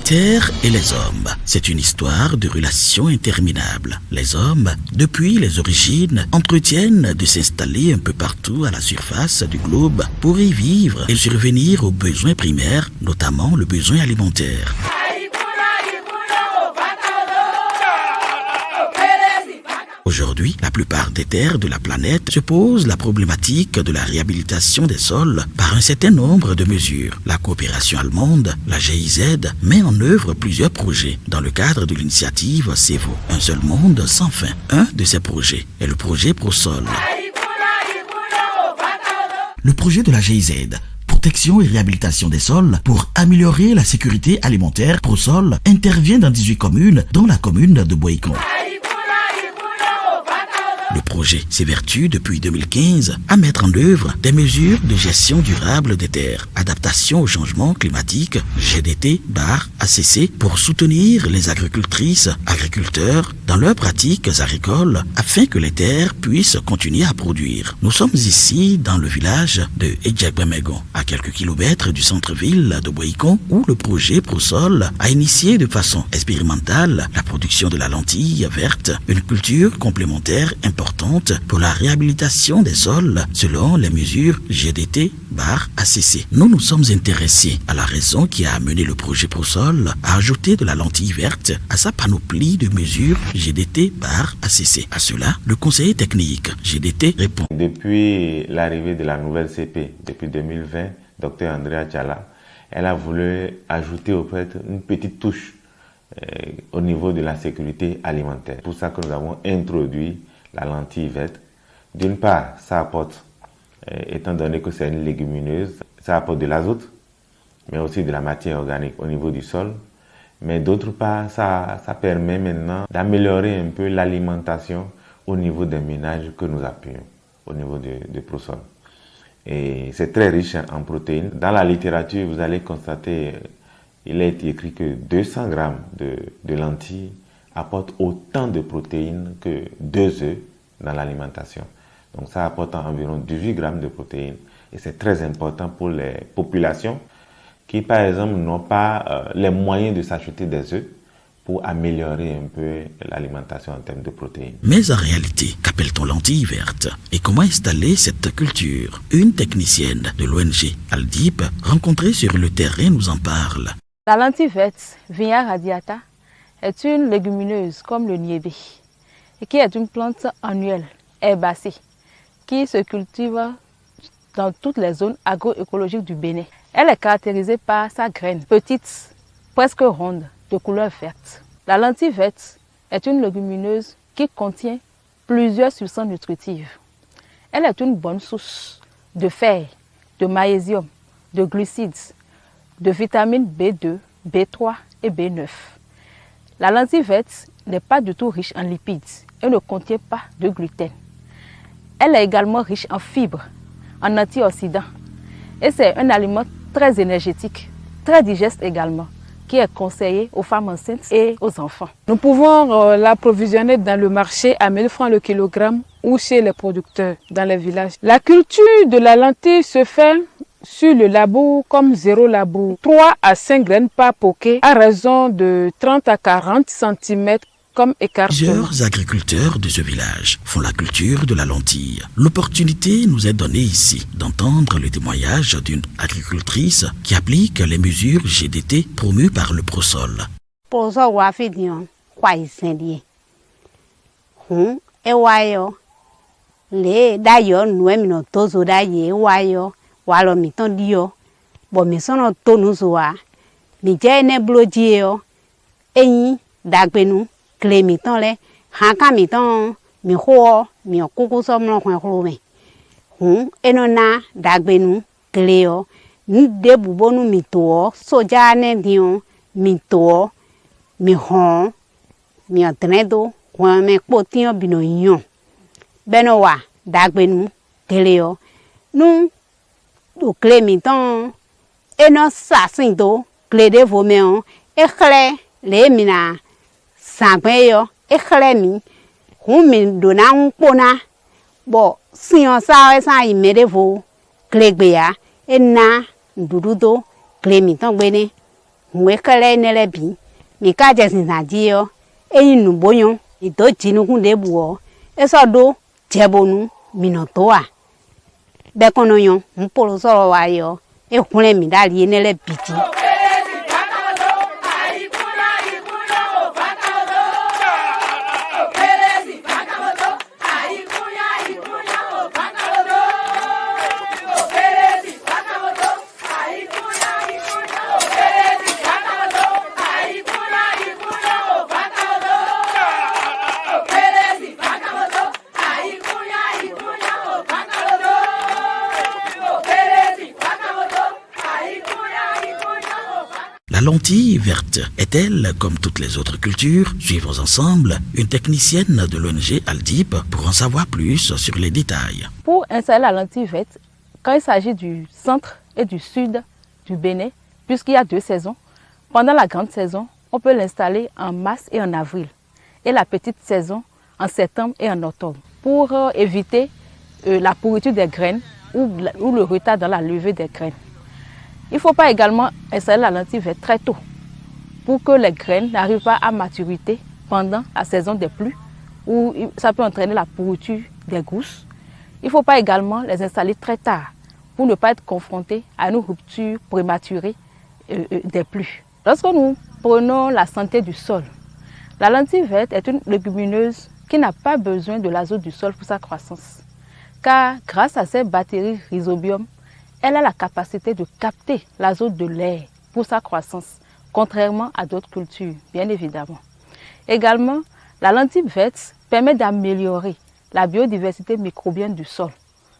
terre et les hommes, c'est une histoire de relations interminables. Les hommes, depuis les origines, entretiennent de s'installer un peu partout à la surface du globe pour y vivre et survenir aux besoins primaires, notamment le besoin alimentaire. Aujourd'hui, la plupart des terres de la planète se posent la problématique de la réhabilitation des sols par un certain nombre de mesures. La coopération allemande, la GIZ, met en œuvre plusieurs projets dans le cadre de l'initiative CEVO. Un seul monde sans fin. Un de ces projets est le projet ProSol. Le projet de la GIZ, protection et réhabilitation des sols pour améliorer la sécurité alimentaire ProSol, intervient dans 18 communes, dont la commune de Boïcon. Le projet s'évertue depuis 2015 à mettre en œuvre des mesures de gestion durable des terres, adaptation au changement climatique, GDT/ACC, pour soutenir les agricultrices, agriculteurs dans leurs pratiques agricoles afin que les terres puissent continuer à produire. Nous sommes ici dans le village de Edjagbemegon, à quelques kilomètres du centre-ville de Boïcon, où le projet ProSol a initié de façon expérimentale la production de la lentille verte, une culture complémentaire importante pour la réhabilitation des sols selon les mesures GDT/ACC. Nous nous sommes intéressés à la raison qui a amené le projet ProSol à ajouter de la lentille verte à sa panoplie de mesures GDT/ACC. À cela, le conseiller technique GDT répond. Depuis l'arrivée de la nouvelle CP, depuis 2020, Dr Andrea Tchala, elle a voulu ajouter au fait une petite touche au niveau de la sécurité alimentaire. C'est pour ça que nous avons introduit la lentille verte. D'une part, ça apporte, étant donné que c'est une légumineuse, ça apporte de l'azote, mais aussi de la matière organique au niveau du sol. Mais d'autre part, ça permet maintenant d'améliorer un peu l'alimentation au niveau des ménages que nous appuyons, au niveau de ProSol. Et c'est très riche en protéines. Dans la littérature, vous allez constater, il a été écrit que 200 grammes de lentilles apporte autant de protéines que 2 œufs dans l'alimentation. Donc ça apporte environ 18 grammes de protéines. Et c'est très important pour les populations qui, par exemple, n'ont pas les moyens de s'acheter des œufs pour améliorer un peu l'alimentation en termes de protéines. Mais en réalité, qu'appelle-t-on lentille verte? Et comment installer cette culture? Une technicienne de l'ONG Aldip, rencontrée sur le terrain, nous en parle. La lentille verte, Vigna radiata, est une légumineuse comme le niébé et qui est une plante annuelle, herbacée, qui se cultive dans toutes les zones agroécologiques du Bénin. Elle est caractérisée par sa graine petite, presque ronde, de couleur verte. La lentille verte est une légumineuse qui contient plusieurs substances nutritives. Elle est une bonne source de fer, de magnésium, de glucides, de vitamines B2, B3 et B9. La lentille verte n'est pas du tout riche en lipides et ne contient pas de gluten. Elle est également riche en fibres, en antioxydants. Et c'est un aliment très énergétique, très digeste également, qui est conseillé aux femmes enceintes et aux enfants. Nous pouvons l'approvisionner dans le marché à 1000 francs le kilogramme ou chez les producteurs dans les villages. La culture de la lentille se fait sur le labour comme 0 labour, 3 à 5 graines par poquet à raison de 30 à 40 cm comme écartement. Plusieurs agriculteurs de ce village font la culture de la lentille. L'opportunité nous est donnée ici d'entendre le témoignage d'une agricultrice qui applique les mesures GDT promues par le ProSol. Walo miton dio bo misono tonu zoa mi jene blodio eyin dagbenu kle miton le hanka miton mi ho mi okuku somno hwen me enona dagbenu kleo ni debu bonu mito soja ne dion mito mi hon mi atredo hwen me potio bino yon benowa dagbenu kleo nu do clé miton et non ça sindo clé de voméon et clé les mina sangueyo et clé mi humi dona un pona bo si on sa y mede vo clé béa et na dududo clé miton bene mwekele nele bi mikaje sinzadio eyinu boyon ito jinukun debuo eso jebonu minotoa bekonoyon mpolo soro wayo ekunle mi dali nele biti. La lentille verte est-elle, comme toutes les autres cultures? Suivons ensemble une technicienne de l'ONG Aldip pour en savoir plus sur les détails. Pour installer la lentille verte, quand il s'agit du centre et du sud du Bénin, puisqu'il y a 2 saisons, pendant la grande saison, on peut l'installer en mars et en avril, et la petite saison en septembre et en octobre, pour éviter la pourriture des graines ou le retard dans la levée des graines. Il ne faut pas également installer la lentille verte très tôt pour que les graines n'arrivent pas à maturité pendant la saison des pluies où ça peut entraîner la pourriture des gousses. Il ne faut pas également les installer très tard pour ne pas être confronté à une rupture prématurée des pluies. Lorsque nous prenons la santé du sol, la lentille verte est une légumineuse qui n'a pas besoin de l'azote du sol pour sa croissance. Car grâce à ses bactéries rhizobium, elle a la capacité de capter l'azote de l'air pour sa croissance, contrairement à d'autres cultures, bien évidemment. Également, la lentille verte permet d'améliorer la biodiversité microbienne du sol,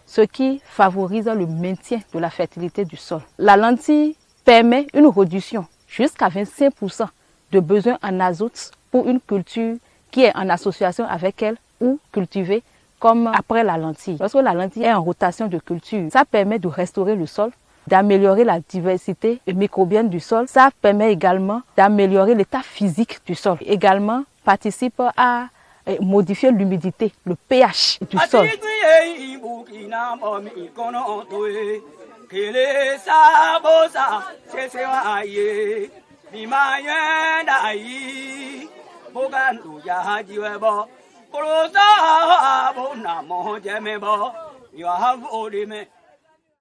ce qui favorise le maintien de la fertilité du sol. La lentille permet une réduction jusqu'à 25% de besoin en azote pour une culture qui est en association avec elle ou cultivée comme après la lentille. Lorsque la lentille est en rotation de culture, ça permet de restaurer le sol, d'améliorer la diversité microbienne du sol. Ça permet également d'améliorer l'état physique du sol. Également, participe à modifier l'humidité, le pH du sol.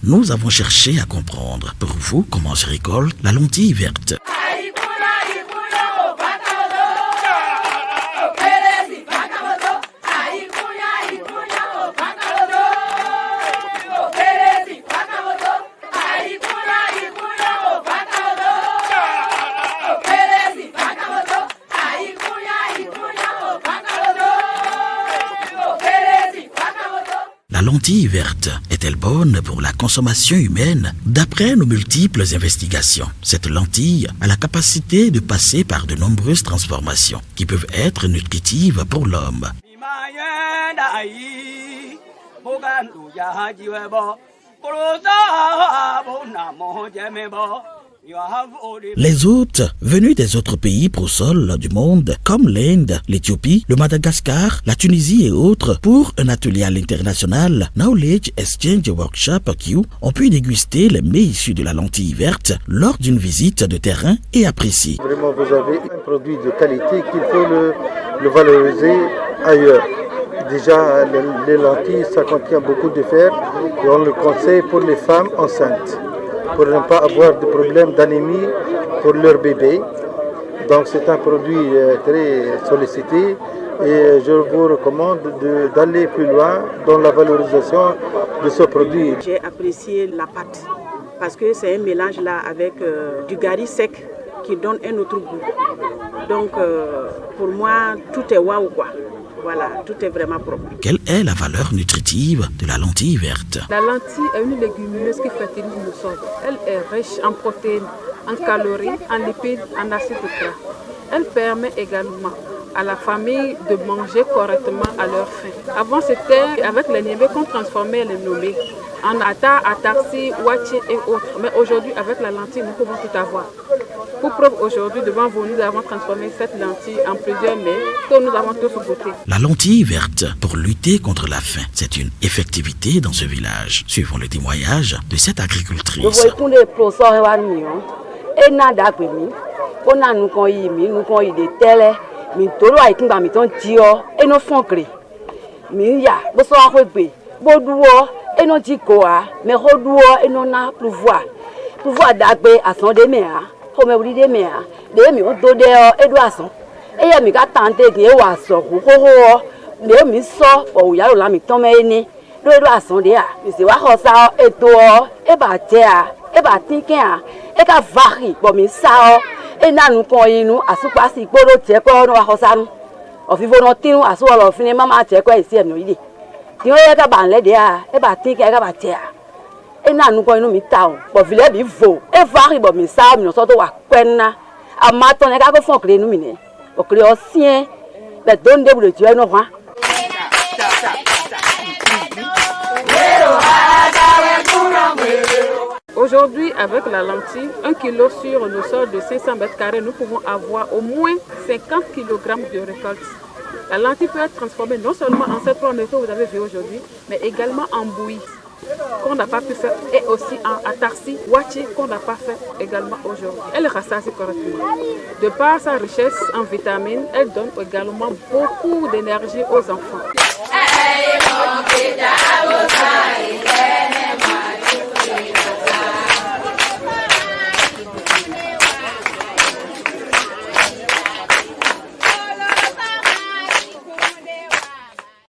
Nous avons cherché à comprendre pour vous comment se récolte la lentille verte. La lentille verte est-elle bonne pour la consommation humaine? D'après nos multiples investigations, cette lentille a la capacité de passer par de nombreuses transformations qui peuvent être nutritives pour l'homme. Les hôtes venus des autres pays pro-sol du monde, comme l'Inde, l'Éthiopie, le Madagascar, la Tunisie et autres, pour un atelier à l'international Knowledge Exchange Workshop Q, ont pu déguster les mets issus de la lentille verte lors d'une visite de terrain et apprécier. Vraiment, vous avez un produit de qualité qu'il faut le valoriser ailleurs. Déjà, les lentilles, ça contient beaucoup de fer et on le conseille pour les femmes enceintes, pour ne pas avoir de problèmes d'anémie pour leur bébé. Donc c'est un produit très sollicité et je vous recommande d'aller plus loin dans la valorisation de ce produit. J'ai apprécié la pâte parce que c'est un mélange là avec du gari sec qui donne un autre goût. Donc pour moi, tout est waouh quoi. Voilà, tout est vraiment propre. Quelle est la valeur nutritive de la lentille verte? La lentille est une légumineuse qui fertilise le sol. Elle est riche en protéines, en calories, en lipides, en acides gras. Elle permet également à la famille de manger correctement à leur faim. Avant, c'était avec les niébés qu'on transformait les nommés en ata, atarsi, wachi et autres. Mais aujourd'hui, avec la lentille, nous pouvons tout avoir. Pour preuve, aujourd'hui, devant vous, nous avons transformé cette lentille en plusieurs mets que nous avons tous goûté. La lentille verte, pour lutter contre la faim, c'est une effectivité dans ce village. Suivons le témoignage de cette agricultrice. et n'a d'après-midi. On a nous qu'on y mis, nous qu'on y des télé, mais tout le monde a mis ton tio et nos fonds clés. Mais ya, bonsoir rebe, boudou et nos dikoa, mais rodou et non a pouvoir. Pouvoir d'agbe à son demeure, comme vous dites demeure, des mi on donne et doisson. Et ya mi ka tante qui est oiseau, mais mi so, ou ya la mi tombe né, le doisson de ya, mais c'est wa ça et toi, et batia, et batiquin, et ka vari, bon mi sao. Et nous nous à ce pas si pour le quoi nous à ça nous on vit volonté nous à ce alors finalement à quoi ici nous idée tu vois ka ban le dia e ba tin ka ba tia et nous nous mi taw bon vile bi vo e vari bon mi sa mi so to wa kwenna a maton e ka ko fon kle nous mine o kle o sien be don de bu tu no ha. Aujourd'hui, avec la lentille, 1 kg sur le sol de 500 mètres carrés, nous pouvons avoir au moins 50 kg de récolte. La lentille peut être transformée non seulement en cette forme que vous avez vu aujourd'hui, mais également en bouillie, qu'on n'a pas pu faire, et aussi en atarsi, wachi, qu'on n'a pas fait également aujourd'hui. Elle rassasie correctement. De par sa richesse en vitamines, elle donne également beaucoup d'énergie aux enfants.